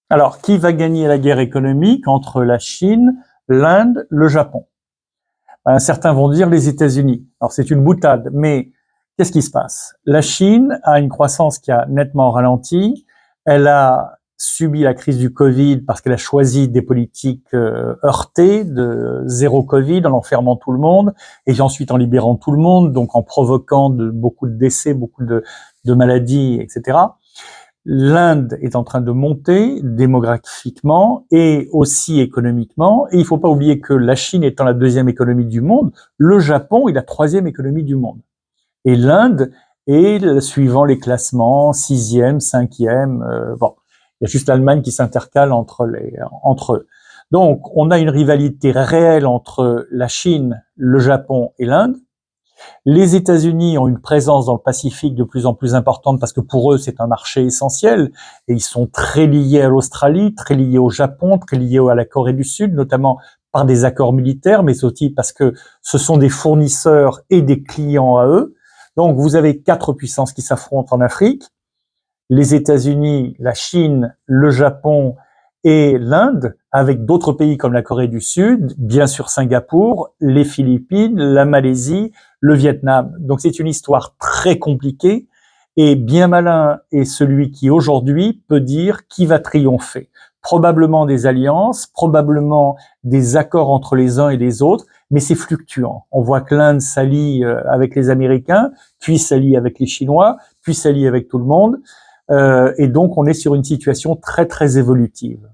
Alors, qui va gagner la guerre économique entre la Chine, l'Inde, le Japon? Certains vont dire les États-Unis. Alors, c'est une boutade, mais qu'est-ce qui se passe? La Chine a une croissance qui a nettement ralenti. Elle a subi la crise du Covid parce qu'elle a choisi des politiques heurtées de zéro Covid, en enfermant tout le monde et ensuite en libérant tout le monde, donc en provoquant beaucoup de décès, beaucoup de maladies, etc. L'Inde est en train de monter démographiquement et aussi économiquement. Et il ne faut pas oublier que la Chine étant la deuxième économie du monde, le Japon est la troisième économie du monde. Et l'Inde est, suivant les classements, sixième, cinquième. Bon, il y a juste l'Allemagne qui s'intercale entre eux. Donc, on a une rivalité réelle entre la Chine, le Japon et l'Inde. Les États-Unis ont une présence dans le Pacifique de plus en plus importante parce que pour eux, c'est un marché essentiel et ils sont très liés à l'Australie, très liés au Japon, très liés à la Corée du Sud, notamment par des accords militaires, mais aussi parce que ce sont des fournisseurs et des clients à eux. Donc, vous avez 4 puissances qui s'affrontent en Afrique. Les États-Unis, la Chine, le Japon et l'Inde, avec d'autres pays comme la Corée du Sud, bien sûr Singapour, les Philippines, la Malaisie, le Vietnam. Donc c'est une histoire très compliquée et bien malin est celui qui aujourd'hui peut dire qui va triompher. Probablement des alliances, probablement des accords entre les uns et les autres, mais c'est fluctuant. On voit que l'Inde s'allie avec les Américains, puis s'allie avec les Chinois, puis s'allie avec tout le monde. Et donc on est sur une situation très très évolutive.